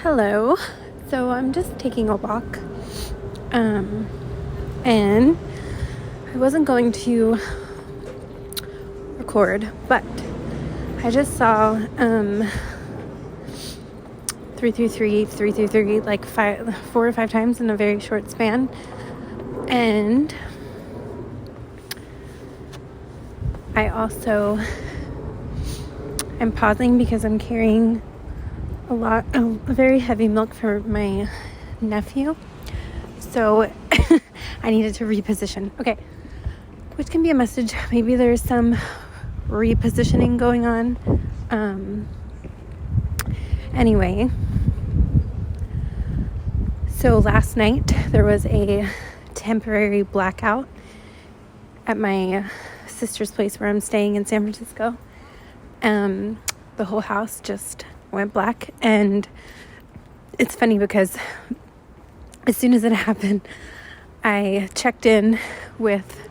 Hello. So I'm just taking a walk. And I wasn't going to record, but I just saw 333 like 4 or 5 times in a very short span. And I'm pausing because I'm carrying a very heavy milk for my nephew. So I needed to reposition. Okay. Which can be a message. Maybe there's some repositioning going on. Anyway. So last night there was a temporary blackout at my sister's place where I'm staying in San Francisco. The whole house just went black, and it's funny because as soon as it happened, I checked in with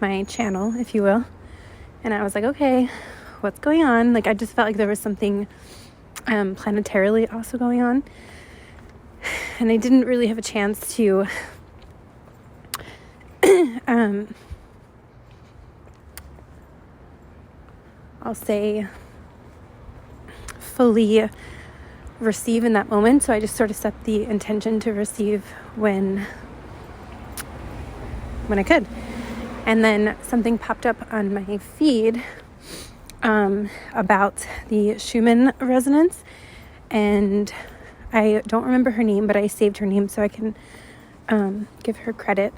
my channel, if you will, and I was like, okay, what's going on? Like, I just felt like there was something planetarily also going on, and I didn't really have a chance to I'll say fully receive in that moment. So I just sort of set the intention to receive when I could. And then something popped up on my feed about the Schumann resonance, and I don't remember her name, but I saved her name so I can give her credit.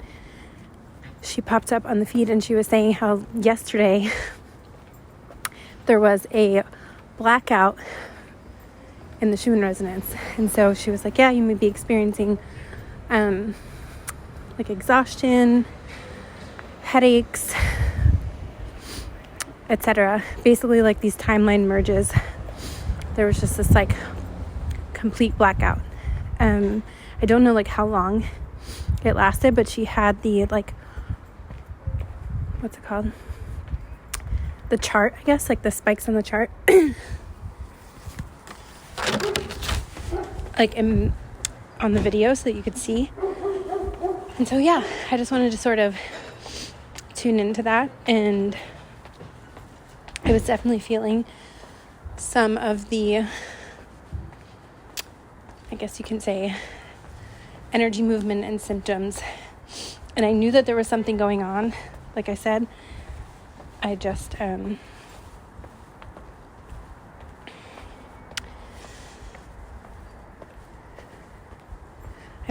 She popped up on the feed and she was saying how yesterday there was a blackout in the Schumann resonance. And so she was like, yeah, you may be experiencing like exhaustion, headaches, etc. Basically, like these timeline merges. There was just this like complete blackout. I don't know like how long it lasted, but she had the like, what's it called? The chart, I guess, like the spikes on the chart. Like on the video so that you could see. And so, yeah, I just wanted to sort of tune into that. And I was definitely feeling some of the, I guess you can say, energy movement and symptoms. And I knew that there was something going on. Like I said, I just I'm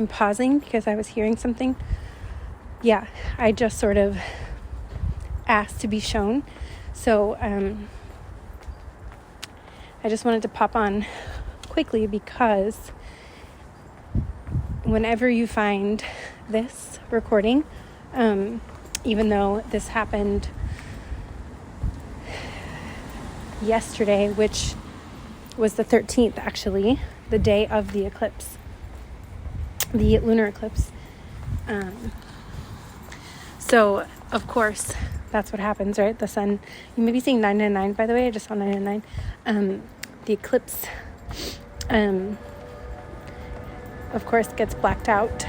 pausing because I was hearing something. Yeah, I just sort of asked to be shown. So I just wanted to pop on quickly because whenever you find this recording, even though this happened yesterday, which was the 13th, actually, the day of the eclipse, the lunar eclipse. So, of course, that's what happens, right? The sun, you may be seeing 999, by the way, I just saw 999. The eclipse, of course, gets blacked out.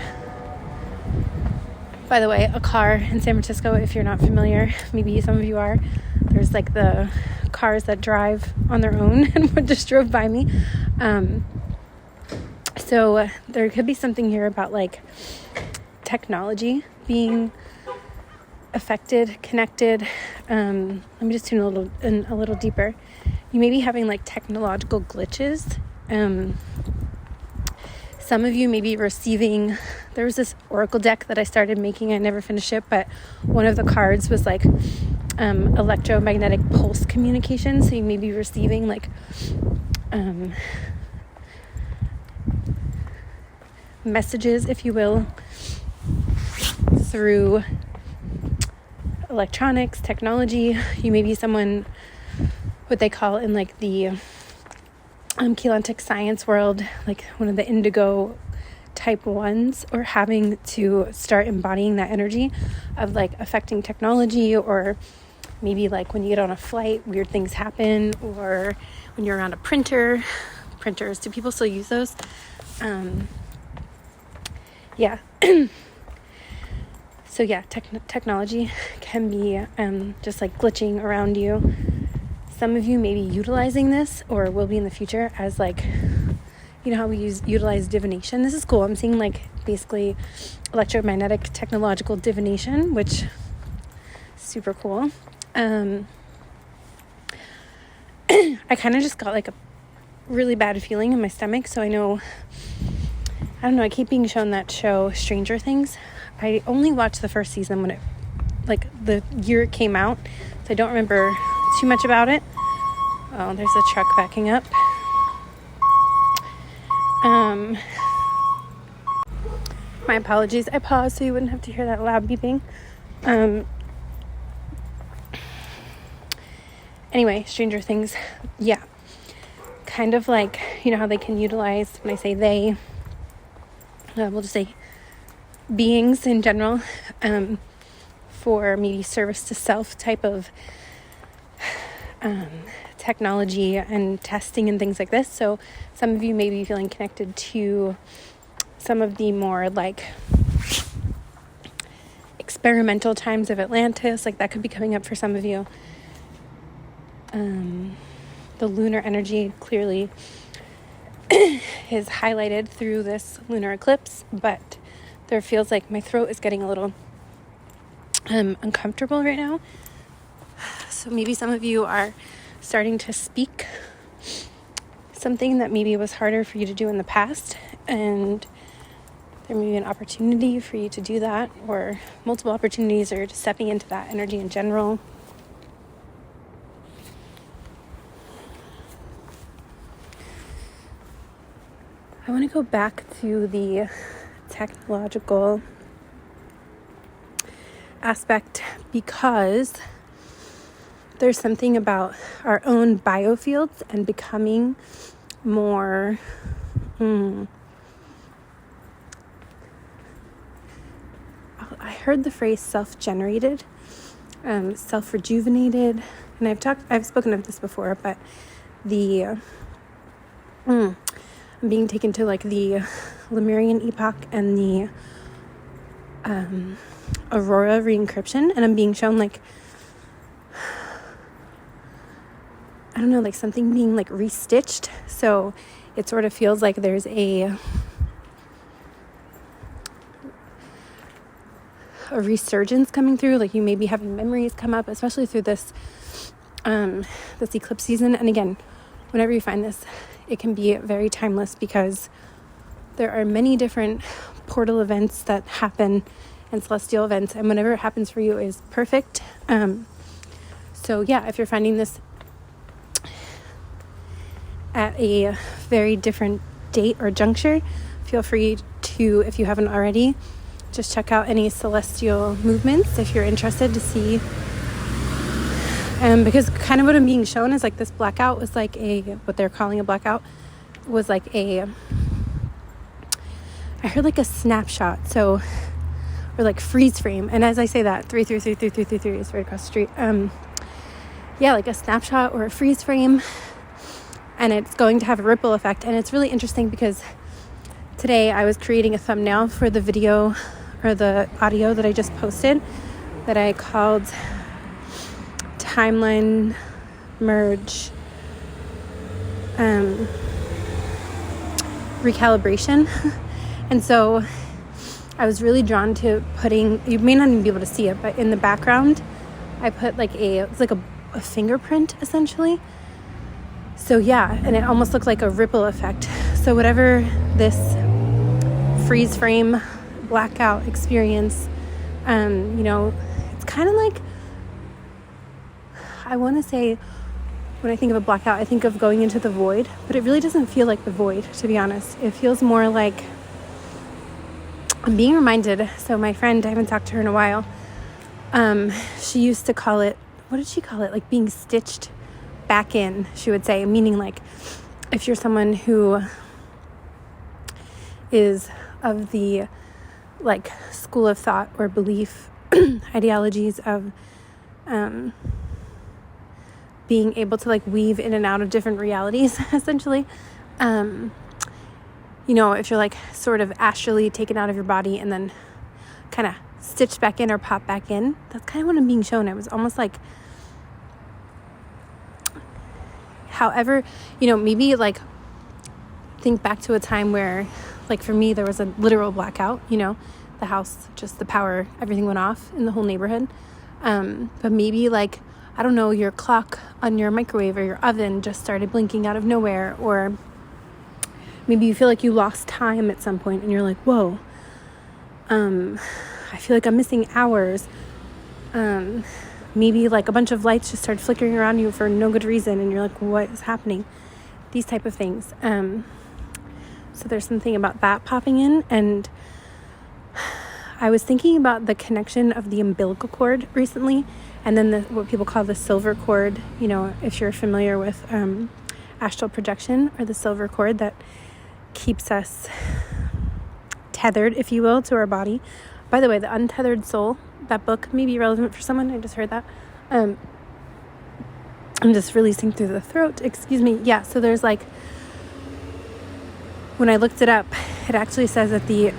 By the way, a car in San Francisco, if you're not familiar, maybe some of you are, there's like the cars that drive on their own and what just drove by me. So there could be something here about like technology being affected, connected. Let me just tune a little deeper. You may be having like technological glitches. Some of you may be receiving, there was this oracle deck that I started making. I never finished it, but one of the cards was like electromagnetic pulse communication. So you may be receiving like messages, if you will, through electronics, technology. You may be someone, what they call in like the Keylontic science world, like one of the indigo type ones, or having to start embodying that energy of like affecting technology or maybe like when you get on a flight, weird things happen, or when you're around a printers, do people still use those? Yeah. So yeah, technology can be just like glitching around you. Some of you may be utilizing this, or will be in the future, as like, you know how we utilize divination. This is cool. I'm seeing like basically electromagnetic technological divination, which is super cool. I kind of just got like a really bad feeling in my stomach. So I don't know, I keep being shown that show Stranger Things. I only watched the first season when it, like the year it came out. So I don't remember too much about it. Oh, there's a truck backing up. My apologies. I paused so you wouldn't have to hear that loud beeping. Anyway, Stranger Things. Yeah. Kind of like, you know how they can utilize, when I say they, we'll just say beings in general, for maybe service to self type of technology and testing and things like this. So some of you may be feeling connected to some of the more like experimental times of Atlantis, like that could be coming up for some of you. The lunar energy clearly is highlighted through this lunar eclipse, but there feels like my throat is getting a little uncomfortable right now. So maybe some of you are starting to speak something that maybe was harder for you to do in the past, and there may be an opportunity for you to do that, or multiple opportunities, or just stepping into that energy in general. I want to go back to the technological aspect, because there's something about our own biofields and becoming more I heard the phrase self-generated, self-rejuvenated, and I've spoken of this before, but I'm being taken to like the Lemurian epoch and the Aurora re-encryption, and I'm being shown like, I don't know, like something being like restitched. So it sort of feels like there's a resurgence coming through. Like you may be having memories come up, especially through this eclipse season. And again, whenever you find this, it can be very timeless, because there are many different portal events that happen and celestial events, and whenever it happens for you is perfect. So yeah, if you're finding this at a very different date or juncture, feel free to, if you haven't already, just check out any celestial movements if you're interested to see. Because kind of what I'm being shown is like this blackout was like what they're calling a blackout was like I heard like a snapshot, so, or like freeze frame. And as I say that, 333 is right across the street. Yeah, like a snapshot or a freeze frame, and it's going to have a ripple effect. And it's really interesting because today I was creating a thumbnail for the video or the audio that I just posted that I called Timeline Merge Recalibration. And so I was really drawn to putting, you may not even be able to see it, but in the background I put like it's like a fingerprint essentially. So yeah, and it almost looked like a ripple effect. So whatever this freeze frame blackout experience, it's kind of like, I want to say, when I think of a blackout, I think of going into the void, but it really doesn't feel like the void, to be honest. It feels more like I'm being reminded. So my friend, I haven't talked to her in a while, she used to call it, what did she call it? Like being stitched back in, she would say, meaning like if you're someone who is of the like school of thought or belief ideologies of being able to like weave in and out of different realities, essentially. You know, if you're like sort of astrally taken out of your body and then kind of stitched back in or popped back in, that's kind of what I'm being shown. It was almost like, however, you know, maybe like think back to a time where, like for me, there was a literal blackout, you know, the house, just the power, everything went off in the whole neighborhood. But maybe like, I don't know, your clock on your microwave or your oven just started blinking out of nowhere, or maybe you feel like you lost time at some point and you're like, whoa, I feel like I'm missing hours. Maybe like a bunch of lights just started flickering around you for no good reason and you're like, what is happening? These type of things. So there's something about that popping in. And I was thinking about the connection of the umbilical cord recently, and then what people call the silver cord. You know, if you're familiar with astral projection, or the silver cord that keeps us tethered, if you will, to our body. By the way, The Untethered Soul, that book may be relevant for someone. I just heard that. I'm just releasing through the throat. Excuse me. Yeah, so there's like, when I looked it up, it actually says that the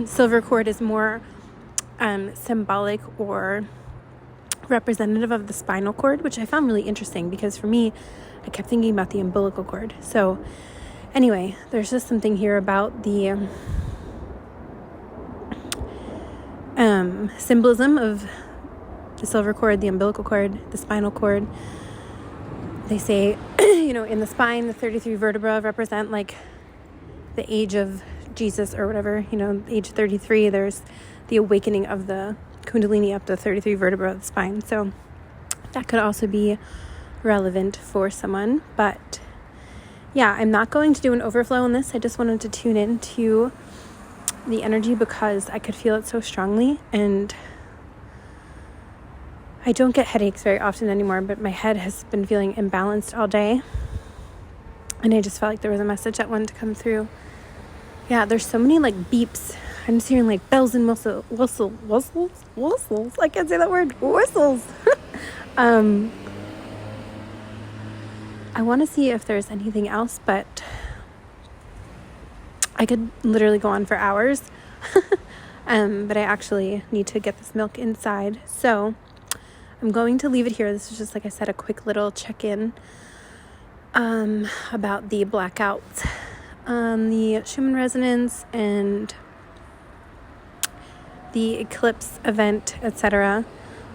silver cord is more symbolic or representative of the spinal cord, which I found really interesting because for me, I kept thinking about the umbilical cord. So anyway, there's just something here about the symbolism of the silver cord, the umbilical cord, the spinal cord. They say, you know, in the spine, the 33 vertebrae represent like the age of Jesus or whatever, you know, age 33, there's the awakening of the Kundalini up to 33 vertebrae of the spine. So that could also be relevant for someone. But yeah, I'm not going to do an overflow on this. I just wanted to tune in to the energy because I could feel it so strongly. And I don't get headaches very often anymore, but my head has been feeling imbalanced all day. And I just felt like there was a message that wanted to come through. Yeah, there's so many like beeps. I'm just hearing like bells and whistles. I can't say that word. Whistles. I want to see if there's anything else, but I could literally go on for hours. But I actually need to get this milk inside. So I'm going to leave it here. This is just, like I said, a quick little check-in about the blackout, the Schumann resonance, and the eclipse event, etc.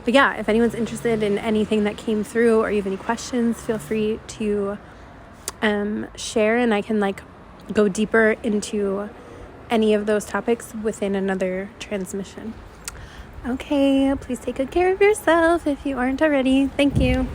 But yeah, if anyone's interested in anything that came through, or you have any questions, feel free to share, and I can like go deeper into any of those topics within another transmission. Okay, please take good care of yourself if you aren't already. Thank you.